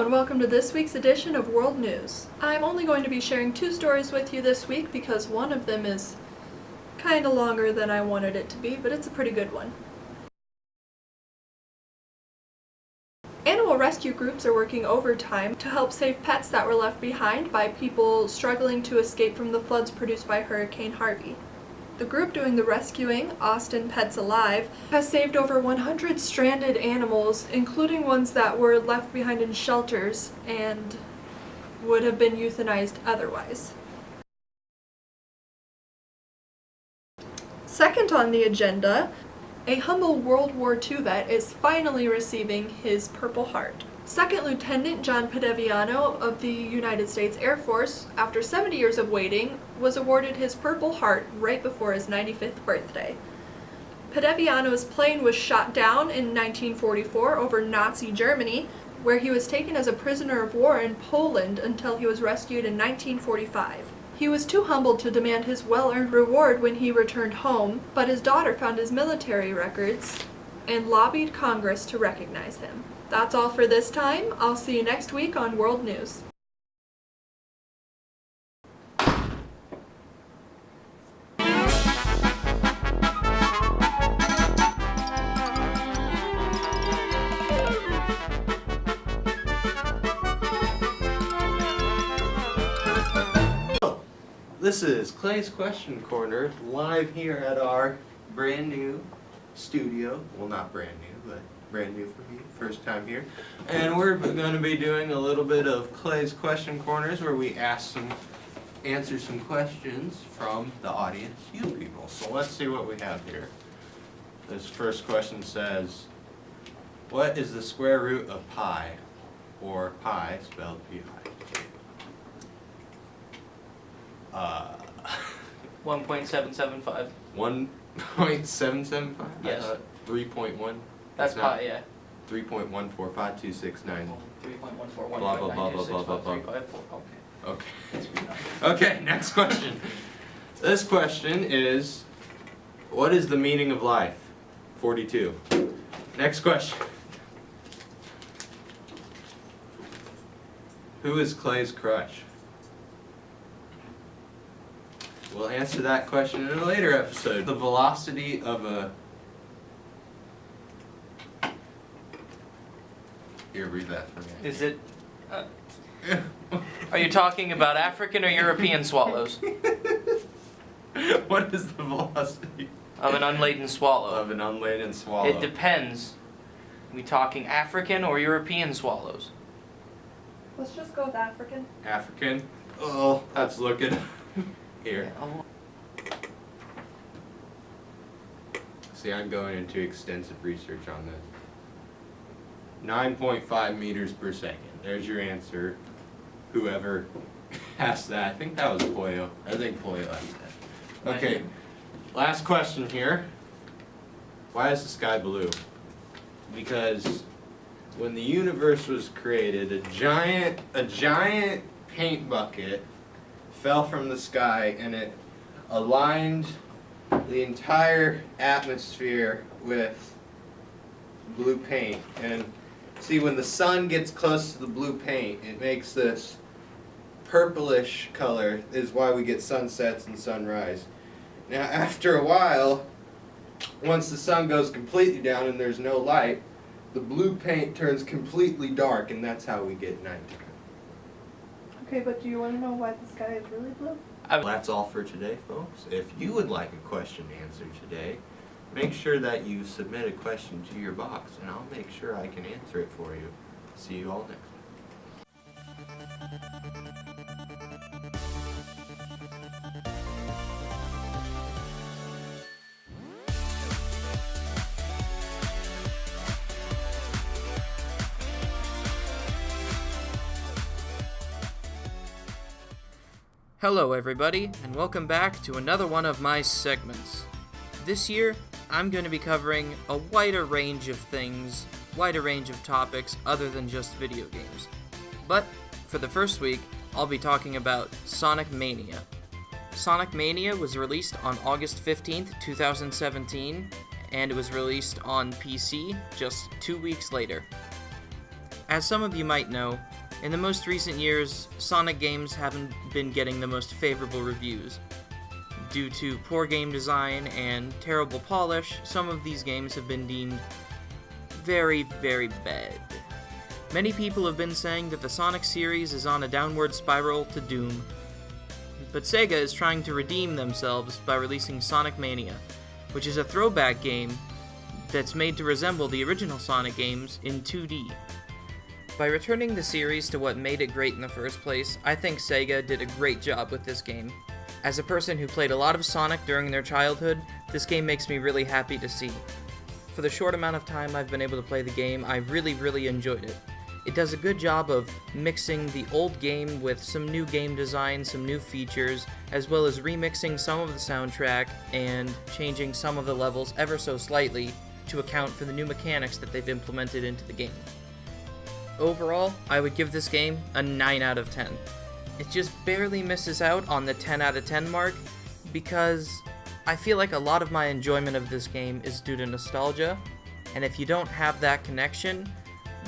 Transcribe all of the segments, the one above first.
and welcome to this week's edition of World News. I'm only going to be sharing 2 stories with you this week because one of them is kinda longer than I wanted it to be, but it's a pretty good one. Animal rescue groups are working overtime to help save pets that were left behind by people struggling to escape from the floods produced by Hurricane Harvey. The group doing the rescuing, Austin Pets Alive, has saved over 100 stranded animals, including ones that were left behind in shelters and would have been euthanized otherwise. Second on the agenda, a humble World War II vet is finally receiving his Purple Heart. Second Lieutenant John Padeviano of the United States Air Force, after 70 years of waiting, was awarded his Purple Heart right before his 95th birthday. Padeviano's plane was shot down in 1944 over Nazi Germany, where he was taken as a prisoner of war in Poland until he was rescued in 1945. He was too humbled to demand his well-earned reward when he returned home, but his daughter found his military records and lobbied Congress to recognize him. That's all for this time. I'll see you next week on World News. This is Clay's Question Corner, live here at our brand new studio. Well, not brand new, but brand new for me, first time here. And we're going to be doing a little bit of Clay's Question Corners where we answer some questions from the audience, you people. So let's see what we have here. This first question says, what is the square root of pi, or pi spelled P-I? 1.775. 1.775? Yes. 3.1? That's pi, yeah. 3.1452690. 3.14. Blah, blah, blah, blah, blah, blah. Okay. Okay. Okay, next question. This question is, what is the meaning of life? 42. Next question. Who is Clay's crush? We'll answer that question in a later episode. The velocity of a... Here, read that for me. Is it... Are you talking about African or European swallows? What is the velocity? Of an unladen swallow. Of an unladen swallow. It depends. Are we talking African or European swallows? Let's just go with African. African? Oh, let's look it up. Here. See, I'm going into extensive research on this. 9.5 meters per second. There's your answer. Whoever asked that. I think that was Pollo. I think Pollo asked that. Okay. Last question here. Why is the sky blue? Because when the universe was created, a giant paint bucket fell from the sky and it aligned the entire atmosphere with blue paint. And see, when the sun gets close to the blue paint, it makes this purplish color, is why we get sunsets and sunrise. Now after a while, once the sun goes completely down and there's no light, the blue paint turns completely dark, and that's how we get nighttime. Okay, but do you want to know why the sky is really blue? That's all for today, folks. If you would like a question answered today, make sure that you submit a question to your box, and I'll make sure I can answer it for you. See you all next time. Hello everybody, and welcome back to another one of my segments. This year, I'm going to be covering a wider range of things, wider range of topics other than just video games. But for the first week, I'll be talking about Sonic Mania. Sonic Mania was released on August 15th, 2017, and it was released on PC just 2 weeks later. As some of you might know, In the most recent years, Sonic games haven't been getting the most favorable reviews. Due to poor game design and terrible polish, some of these games have been deemed very, very bad. Many people have been saying that the Sonic series is on a downward spiral to doom. But Sega is trying to redeem themselves by releasing Sonic Mania, which is a throwback game that's made to resemble the original Sonic games in 2D. By returning the series to what made it great in the first place, I think Sega did a great job with this game. As a person who played a lot of Sonic during their childhood, this game makes me really happy to see. For the short amount of time I've been able to play the game, I really enjoyed it. It does a good job of mixing the old game with some new game design, some new features, as well as remixing some of the soundtrack and changing some of the levels ever so slightly to account for the new mechanics that they've implemented into the game. Overall, I would give this game a 9 out of 10. It just barely misses out on the 10 out of 10 mark because I feel like a lot of my enjoyment of this game is due to nostalgia, and if you don't have that connection,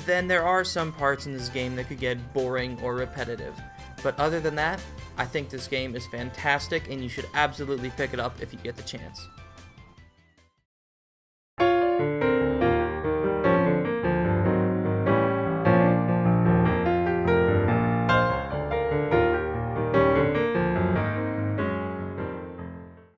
then there are some parts in this game that could get boring or repetitive. But other than that, I think this game is fantastic and you should absolutely pick it up if you get the chance.